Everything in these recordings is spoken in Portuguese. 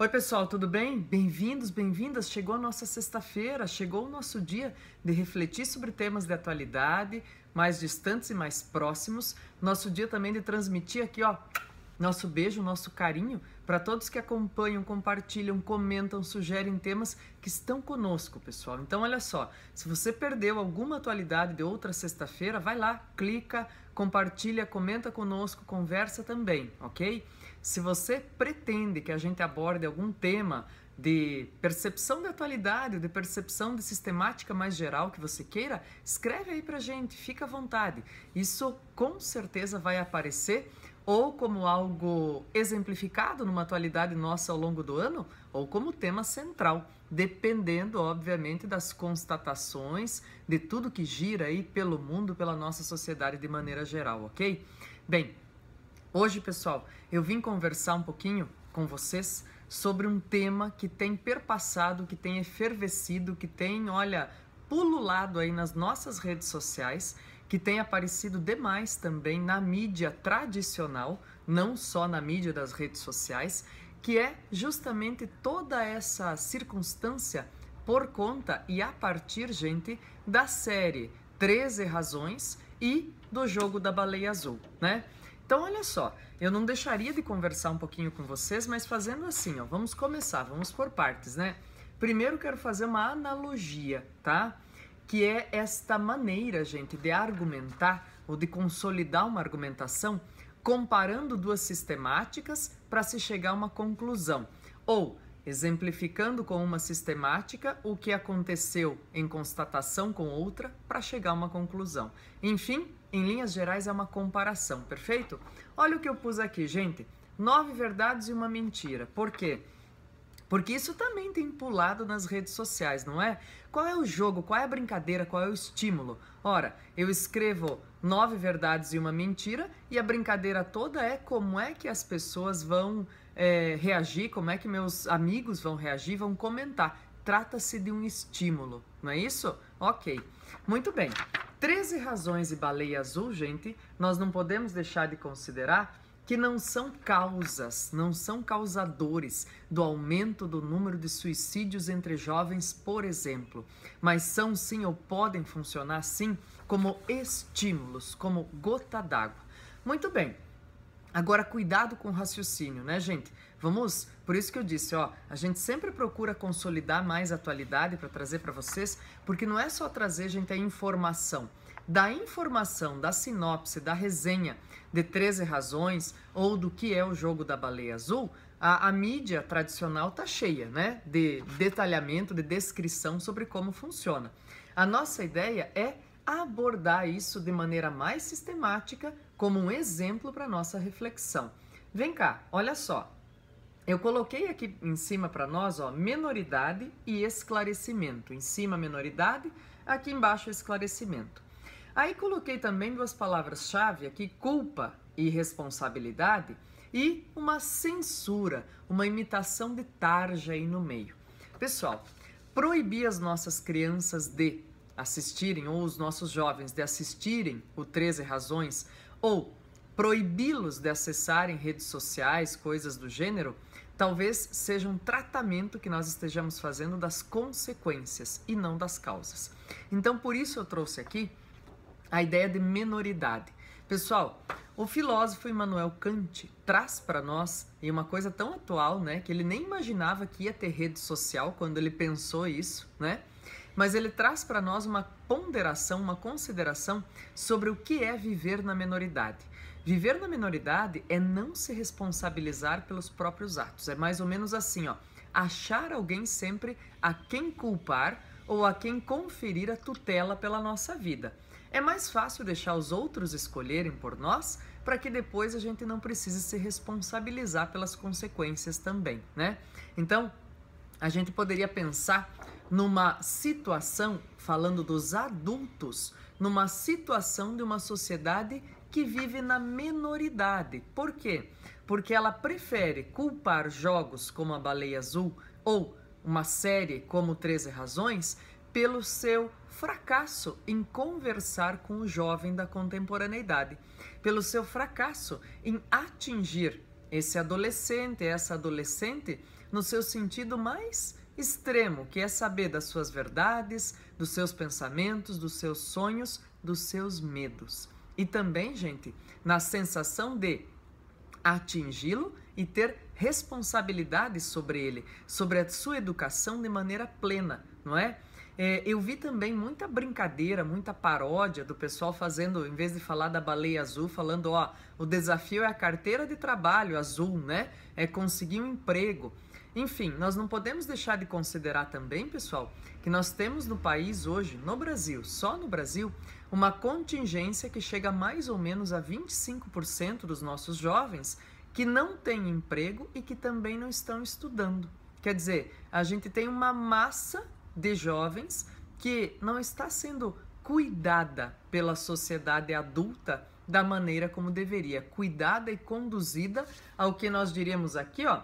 Oi pessoal, tudo bem? Bem-vindos, bem-vindas. Chegou a nossa sexta-feira, chegou o nosso dia de refletir sobre temas de atualidade, mais distantes e mais próximos. Nosso dia também de transmitir aqui, ó, nosso beijo, nosso carinho para todos que acompanham, compartilham, comentam, sugerem temas que estão conosco, pessoal. Então, olha só, se você perdeu alguma atualidade de outra sexta-feira, vai lá, clica, compartilha, comenta conosco, conversa também, ok? Se você pretende que a gente aborde algum tema de percepção de atualidade, de percepção de sistemática mais geral que você queira, escreve aí pra gente, fica à vontade. Isso com certeza vai aparecer ou como algo exemplificado numa atualidade nossa ao longo do ano, ou como tema central, dependendo, obviamente, das constatações de tudo que gira aí pelo mundo, pela nossa sociedade de maneira geral, ok? Bem, hoje, pessoal, eu vim conversar um pouquinho com vocês sobre um tema que tem perpassado, que tem efervescido, que tem, olha, pululado aí nas nossas redes sociais, que tem aparecido demais também na mídia tradicional, não só na mídia das redes sociais, que é justamente toda essa circunstância por conta e a partir, gente, da série 13 Razões e do Jogo da Baleia Azul, né? Então, olha só, eu não deixaria de conversar um pouquinho com vocês, mas fazendo assim, ó, vamos começar, vamos por partes, né? Primeiro quero fazer uma analogia, tá? Que é esta maneira, gente, de argumentar ou de consolidar uma argumentação comparando duas sistemáticas para se chegar a uma conclusão, ou exemplificando com uma sistemática o que aconteceu em constatação com outra para chegar a uma conclusão. Enfim, em linhas gerais é uma comparação, perfeito? Olha o que eu pus aqui, gente, 9 verdades e uma mentira. Por quê? Porque isso também tem pulado nas redes sociais, não é? Qual é o jogo, qual é a brincadeira, qual é o estímulo? Ora, eu escrevo 9 verdades e uma mentira e a brincadeira toda é como é que as pessoas vão reagir, como é que meus amigos vão reagir, vão comentar. Trata-se de um estímulo, não é isso? Ok, muito bem. 13 razões e baleia azul, gente, nós não podemos deixar de considerar que não são causas, não são causadores do aumento do número de suicídios entre jovens, por exemplo, mas são sim ou podem funcionar sim como estímulos, como gota d'água. Muito bem. Agora, cuidado com o raciocínio, né, gente? Vamos, por isso que eu disse, ó, a gente sempre procura consolidar mais a atualidade para trazer para vocês, porque não é só trazer, gente, a informação. Da informação, da sinopse, da resenha de 13 razões ou do que é o Jogo da Baleia Azul, a mídia tradicional tá cheia, né, de detalhamento, de descrição sobre como funciona. A nossa ideia é abordar isso de maneira mais sistemática, como um exemplo para nossa reflexão. Vem cá, olha só. Eu coloquei aqui em cima para nós, ó, menoridade e esclarecimento. Em cima, menoridade, aqui embaixo, esclarecimento. Aí coloquei também duas palavras-chave aqui, culpa e responsabilidade, e uma censura, uma imitação de tarja aí no meio. Pessoal, proibir as nossas crianças de assistirem, ou os nossos jovens de assistirem o 13 Razões, ou proibi-los de acessarem redes sociais, coisas do gênero, talvez seja um tratamento que nós estejamos fazendo das consequências e não das causas. Então, por isso eu trouxe aqui a ideia de menoridade. Pessoal, o filósofo Immanuel Kant traz para nós, e uma coisa tão atual, né, que ele nem imaginava que ia ter rede social quando ele pensou isso, né? Mas ele traz para nós uma ponderação, uma consideração sobre o que é viver na menoridade. Viver na menoridade é não se responsabilizar pelos próprios atos. É mais ou menos assim, ó, achar alguém sempre a quem culpar ou a quem conferir a tutela pela nossa vida. É mais fácil deixar os outros escolherem por nós, para que depois a gente não precise se responsabilizar pelas consequências também, né? Então, a gente poderia pensar numa situação, falando dos adultos, numa situação de uma sociedade que vive na menoridade. Por quê? Porque ela prefere culpar jogos como a Baleia Azul ou uma série como 13 Razões pelo seu fracasso em conversar com o jovem da contemporaneidade, pelo seu fracasso em atingir esse adolescente, essa adolescente, no seu sentido mais extremo, que é saber das suas verdades, dos seus pensamentos, dos seus sonhos, dos seus medos. E também, gente, na sensação de atingi-lo e ter responsabilidade sobre ele, sobre a sua educação de maneira plena, não é? Eu vi também muita brincadeira, muita paródia do pessoal fazendo, em vez de falar da baleia azul, falando, ó, o desafio é a carteira de trabalho azul, né? É conseguir um emprego. Enfim, nós não podemos deixar de considerar também, pessoal, que nós temos no país hoje, no Brasil, só no Brasil, uma contingência que chega mais ou menos a 25% dos nossos jovens que não têm emprego e que também não estão estudando. Quer dizer, a gente tem uma massa de jovens que não está sendo cuidada pela sociedade adulta da maneira como deveria, cuidada e conduzida ao que nós diríamos aqui, ó,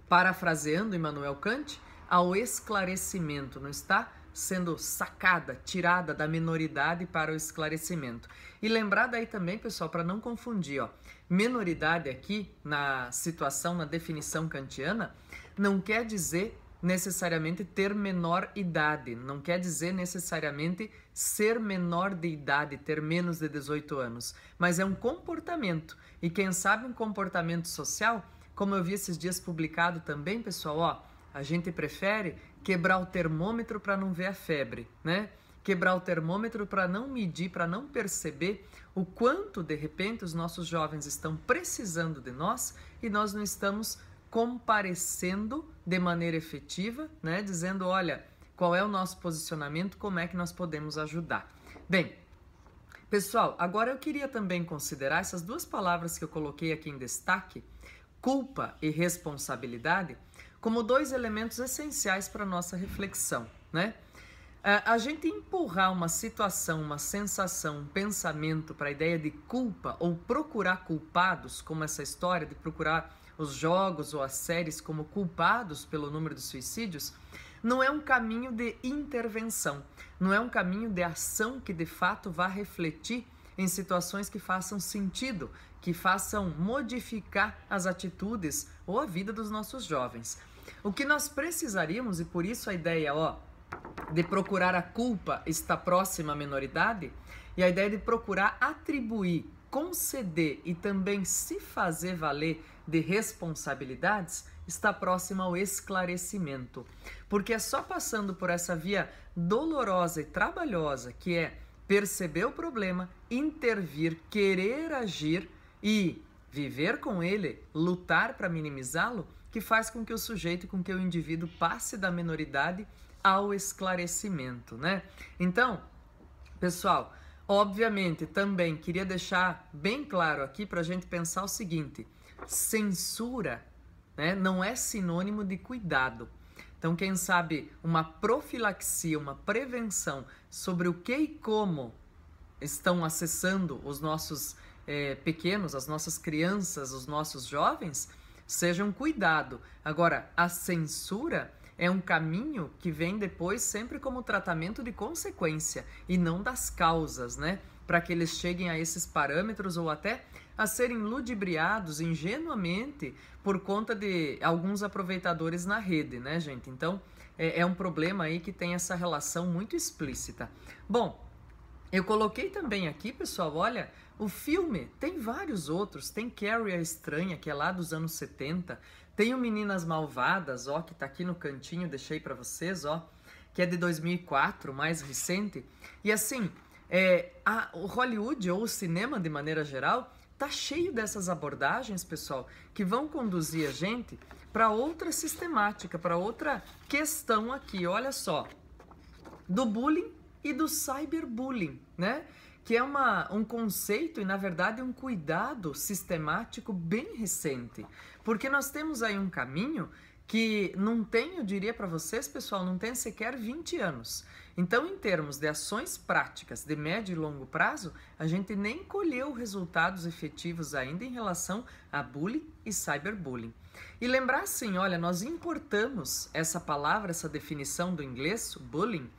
parafraseando Immanuel Kant, ao esclarecimento, não está sendo sacada, tirada da menoridade para o esclarecimento. E lembrar daí também, pessoal, para não confundir, ó, menoridade aqui na situação, na definição kantiana, não quer dizer necessariamente ter menor idade, não quer dizer necessariamente ser menor de idade, ter menos de 18 anos, mas é um comportamento, e quem sabe um comportamento social, como eu vi esses dias publicado também, pessoal, ó, a gente prefere quebrar o termômetro para não ver a febre, né? Quebrar o termômetro para não medir, para não perceber o quanto, de repente, os nossos jovens estão precisando de nós e nós não estamos comparecendo de maneira efetiva, né? Dizendo, olha, qual é o nosso posicionamento, como é que nós podemos ajudar. Bem, pessoal, agora eu queria também considerar essas duas palavras que eu coloquei aqui em destaque, culpa e responsabilidade, como dois elementos essenciais para a nossa reflexão, né? A gente empurrar uma situação, uma sensação, um pensamento para a ideia de culpa ou procurar culpados, como essa história de procurar os jogos ou as séries como culpados pelo número de suicídios, não é um caminho de intervenção, não é um caminho de ação que de fato vá refletir em situações que façam sentido, que façam modificar as atitudes ou a vida dos nossos jovens. O que nós precisaríamos, e por isso a ideia, ó, de procurar a culpa está próxima à menoridade, e a ideia de procurar atribuir, conceder e também se fazer valer de responsabilidades está próxima ao esclarecimento. Porque é só passando por essa via dolorosa e trabalhosa, que é perceber o problema, intervir, querer agir e viver com ele, lutar para minimizá-lo, que faz com que o sujeito, com que o indivíduo passe da menoridade ao esclarecimento, né? Então, pessoal, obviamente também queria deixar bem claro aqui para a gente pensar o seguinte: censura, né, não é sinônimo de cuidado. Então, quem sabe uma profilaxia, uma prevenção sobre o que e como estão acessando os nossos pequenos, as nossas crianças, os nossos jovens, seja um cuidado. Agora, a censura é um caminho que vem depois sempre como tratamento de consequência e não das causas, né? Para que eles cheguem a esses parâmetros ou até a serem ludibriados ingenuamente por conta de alguns aproveitadores na rede, né, gente? Então, é um problema aí que tem essa relação muito explícita. Bom, eu coloquei também aqui, pessoal, olha, o filme, tem vários outros, tem Carrie a Estranha, que é lá dos anos 70, tem o Meninas Malvadas, ó, que tá aqui no cantinho, deixei para vocês, ó, que é de 2004, mais recente, e assim, o Hollywood ou o cinema de maneira geral tá cheio dessas abordagens, pessoal, que vão conduzir a gente para outra sistemática, para outra questão aqui, olha só, do bullying e do cyberbullying, né? Que é um conceito e, na verdade, um cuidado sistemático bem recente. Porque nós temos aí um caminho que não tem, eu diria para vocês, pessoal, não tem sequer 20 anos. Então, em termos de ações práticas de médio e longo prazo, a gente nem colheu resultados efetivos ainda em relação a bullying e cyberbullying. E lembrar assim, olha, nós importamos essa palavra, essa definição do inglês, bullying,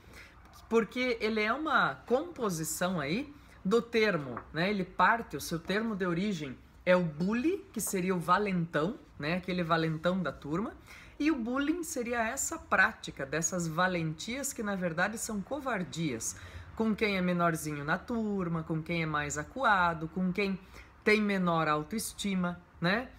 porque ele é uma composição aí do termo, né? Ele parte, o seu termo de origem é o bully, que seria o valentão, né? Aquele valentão da turma. E o bullying seria essa prática dessas valentias que na verdade são covardias, com quem é menorzinho na turma, com quem é mais acuado, com quem tem menor autoestima, né?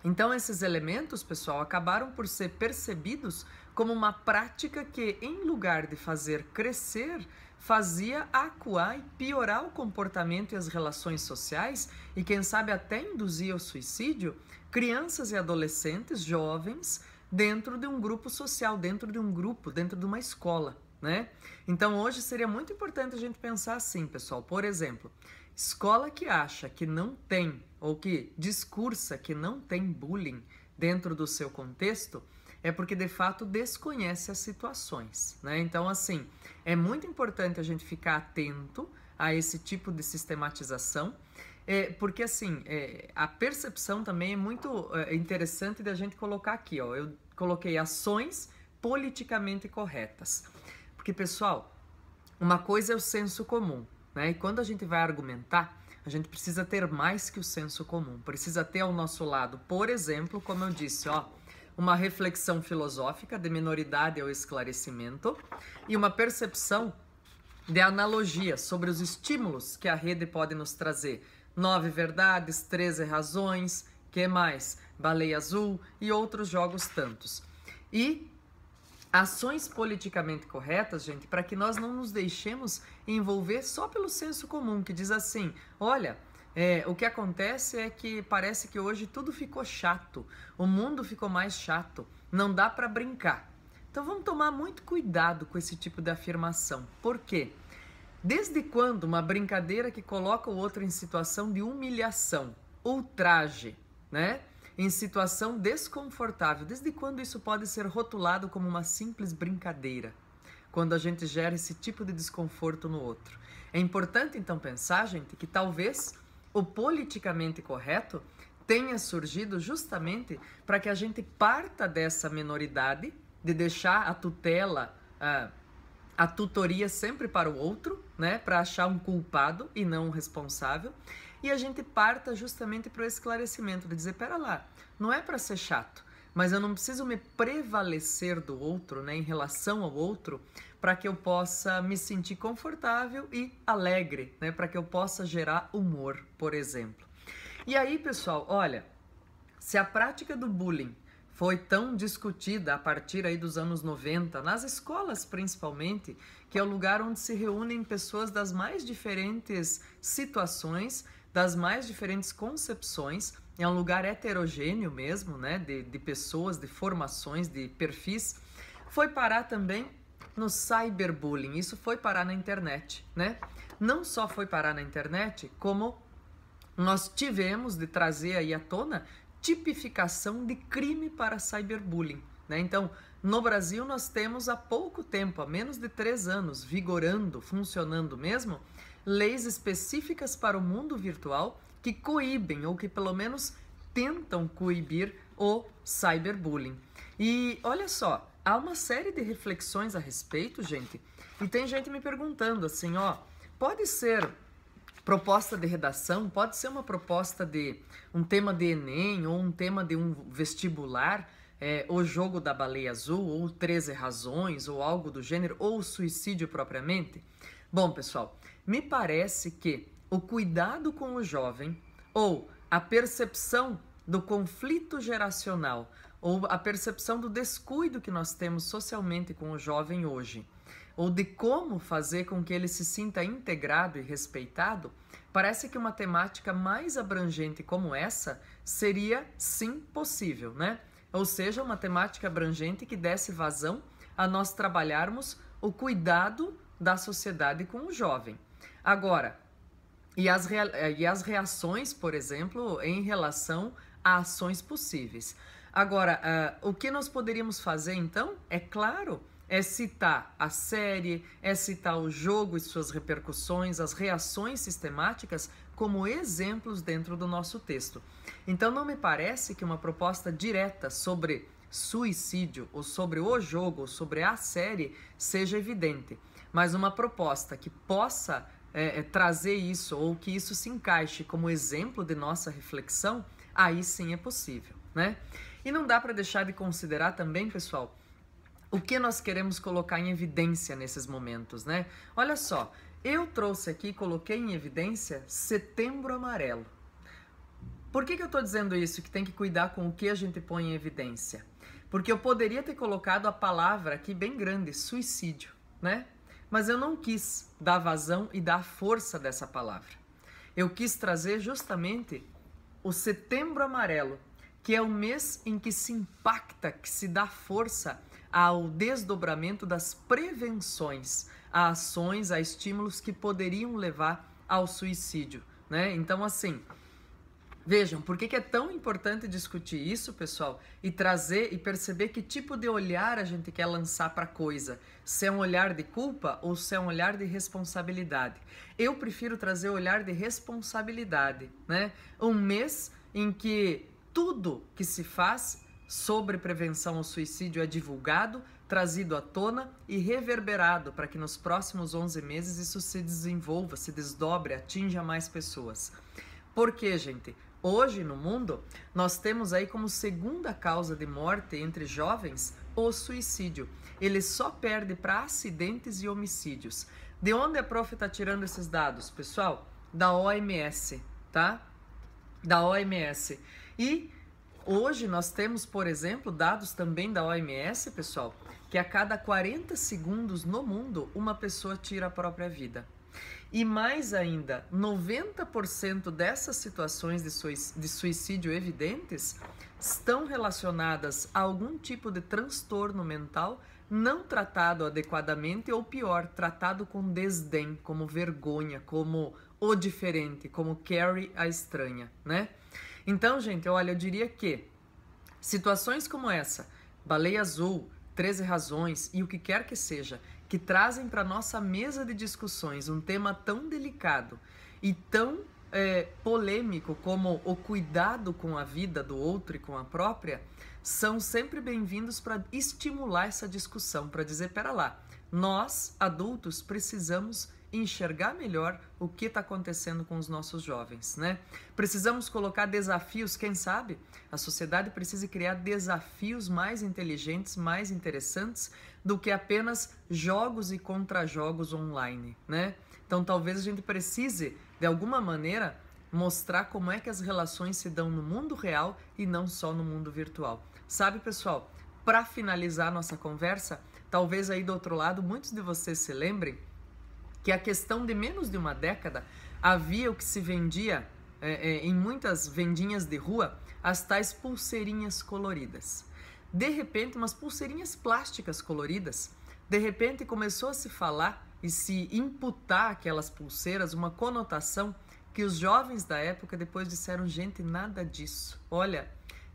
Então esses elementos, pessoal, acabaram por ser percebidos como uma prática que, em lugar de fazer crescer, fazia acuar e piorar o comportamento e as relações sociais e, quem sabe, até induzir ao suicídio crianças e adolescentes, jovens, dentro de um grupo social, dentro de um grupo, dentro de uma escola, né? Então hoje seria muito importante a gente pensar assim, pessoal. Por exemplo, escola que acha que não tem, ou que discursa que não tem bullying dentro do seu contexto, é porque de fato desconhece as situações, né? Então, assim, é muito importante a gente ficar atento a esse tipo de sistematização, porque assim, a percepção também é muito interessante da gente colocar aqui, ó. Eu coloquei ações politicamente corretas. Porque, pessoal, uma coisa é o senso comum, né? E quando a gente vai argumentar, a gente precisa ter mais que o senso comum. Precisa ter ao nosso lado, por exemplo, como eu disse, ó, uma reflexão filosófica de minoridade ao esclarecimento e uma percepção de analogia sobre os estímulos que a rede pode nos trazer. 9 verdades, 13 razões, que mais? Baleia Azul e outros jogos tantos. E ações politicamente corretas, gente, para que nós não nos deixemos envolver só pelo senso comum, que diz assim, olha, o que acontece é que parece que hoje tudo ficou chato, o mundo ficou mais chato, não dá para brincar. Então vamos tomar muito cuidado com esse tipo de afirmação. Por quê? Desde quando uma brincadeira que coloca o outro em situação de humilhação, ultraje, né? Em situação desconfortável, desde quando isso pode ser rotulado como uma simples brincadeira? Quando a gente gera esse tipo de desconforto no outro. É importante então pensar, gente, que talvez o politicamente correto tenha surgido justamente para que a gente parta dessa minoridade de deixar a tutela, a tutoria sempre para o outro, né, para achar um culpado e não um responsável, e a gente parta justamente para o esclarecimento, de dizer, pera lá, não é para ser chato, mas eu não preciso me prevalecer do outro, né, em relação ao outro, para que eu possa me sentir confortável e alegre, né, para que eu possa gerar humor, por exemplo. E aí, pessoal, olha, se a prática do bullying foi tão discutida a partir aí dos anos 90, nas escolas principalmente, que é o lugar onde se reúnem pessoas das mais diferentes situações, das mais diferentes concepções, é um lugar heterogêneo mesmo, né, de pessoas, de formações, de perfis, foi parar também no cyberbullying, isso foi parar na internet, né? Não só foi parar na internet, como nós tivemos de trazer aí à tona tipificação de crime para cyberbullying, né? Então, no Brasil nós temos há pouco tempo, há menos de 3 anos, vigorando, funcionando mesmo, leis específicas para o mundo virtual que coíbem ou que pelo menos tentam coibir o cyberbullying. E olha só, há uma série de reflexões a respeito, gente, e tem gente me perguntando assim, ó, pode ser proposta de redação, pode ser uma proposta de um tema de Enem ou um tema de um vestibular, o jogo da baleia azul, ou 13 razões, ou algo do gênero, ou o suicídio propriamente? Bom, pessoal, me parece que o cuidado com o jovem, ou a percepção do conflito geracional, ou a percepção do descuido que nós temos socialmente com o jovem hoje, ou de como fazer com que ele se sinta integrado e respeitado, parece que uma temática mais abrangente como essa seria sim possível, né? Ou seja, uma temática abrangente que desse vazão a nós trabalharmos o cuidado da sociedade com o jovem. Agora, e as reações, por exemplo, em relação a ações possíveis. Agora, o que nós poderíamos fazer então? É claro, é citar a série, é citar o jogo e suas repercussões, as reações sistemáticas como exemplos dentro do nosso texto. Então não me parece que uma proposta direta sobre suicídio, ou sobre o jogo, ou sobre a série, seja evidente, mas uma proposta que possa trazer isso, ou que isso se encaixe como exemplo de nossa reflexão, aí sim é possível, né? E não dá para deixar de considerar também, pessoal, o que nós queremos colocar em evidência nesses momentos, né? Olha só, eu trouxe aqui, coloquei em evidência Setembro Amarelo. Por que eu estou dizendo isso? Que tem que cuidar com o que a gente põe em evidência. Porque eu poderia ter colocado a palavra aqui bem grande, suicídio, né? Mas eu não quis dar vazão e dar força dessa palavra. Eu quis trazer justamente o Setembro Amarelo, que é o mês em que se impacta, que se dá força ao desdobramento das prevenções, a ações, a estímulos que poderiam levar ao suicídio, né? Então, assim, vejam, por que é tão importante discutir isso, pessoal, e trazer e perceber que tipo de olhar a gente quer lançar para a coisa, se é um olhar de culpa ou se é um olhar de responsabilidade. Eu prefiro trazer o olhar de responsabilidade, né? Um mês em que tudo que se faz sobre prevenção ao suicídio é divulgado, trazido à tona e reverberado para que nos próximos 11 meses isso se desenvolva, se desdobre, atinja mais pessoas. Por quê, gente? Hoje no mundo nós temos aí como segunda causa de morte entre jovens o suicídio. Ele só perde para acidentes e homicídios. De onde a prof está tirando esses dados, pessoal? Da OMS, tá? Da OMS. E hoje nós temos, por exemplo, dados também da OMS, pessoal, que a cada 40 segundos no mundo uma pessoa tira a própria vida. E mais ainda, 90% dessas situações de suicídio evidentes estão relacionadas a algum tipo de transtorno mental não tratado adequadamente ou pior, tratado com desdém, como vergonha, como o diferente, como Carrie a estranha, né? Então, gente, olha, eu diria que situações como essa, Baleia Azul, 13 Razões e o que quer que seja, que trazem para nossa mesa de discussões um tema tão delicado e tão polêmico como o cuidado com a vida do outro e com a própria, são sempre bem-vindos para estimular essa discussão, para dizer, pera lá, nós, adultos, precisamos enxergar melhor o que está acontecendo com os nossos jovens, né? Precisamos colocar desafios, quem sabe? A sociedade precisa criar desafios mais inteligentes, mais interessantes do que apenas jogos e contra-jogos online, né? Então talvez a gente precise, de alguma maneira, mostrar como é que as relações se dão no mundo real e não só no mundo virtual. Sabe, pessoal, para finalizar nossa conversa, talvez aí do outro lado muitos de vocês se lembrem que a questão de menos de uma década havia o que se vendia em muitas vendinhas de rua, as tais pulseirinhas coloridas. De repente, umas pulseirinhas plásticas coloridas, de repente começou a se falar e se imputar aquelas pulseiras uma conotação que os jovens da época depois disseram, gente, nada disso. Olha,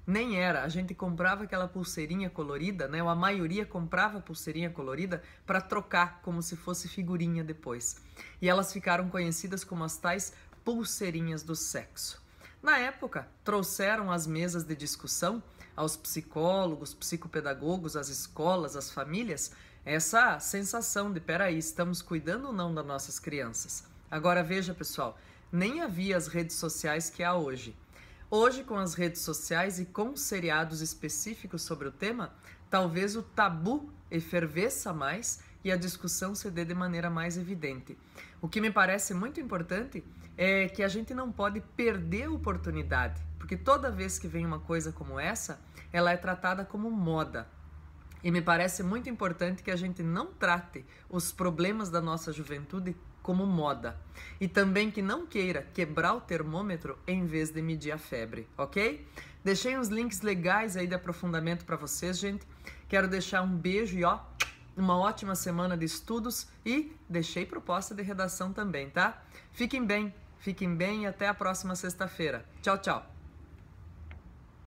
nem era, a gente comprava aquela pulseirinha colorida, né? Ou a maioria comprava pulseirinha colorida para trocar como se fosse figurinha depois. E elas ficaram conhecidas como as tais pulseirinhas do sexo. Na época, trouxeram às mesas de discussão, aos psicólogos, psicopedagogos, às escolas, às famílias, essa sensação de, peraí, estamos cuidando ou não das nossas crianças? Agora veja, pessoal, nem havia as redes sociais que há hoje. Hoje, com as redes sociais e com seriados específicos sobre o tema, talvez o tabu efervesça mais e a discussão se dê de maneira mais evidente. O que me parece muito importante é que a gente não pode perder a oportunidade, porque toda vez que vem uma coisa como essa, ela é tratada como moda. E me parece muito importante que a gente não trate os problemas da nossa juventude como moda. E também que não queira quebrar o termômetro em vez de medir a febre, ok? Deixei uns links legais aí de aprofundamento para vocês, gente. Quero deixar um beijo e uma ótima semana de estudos e deixei proposta de redação também, tá? Fiquem bem e até a próxima sexta-feira. Tchau, tchau!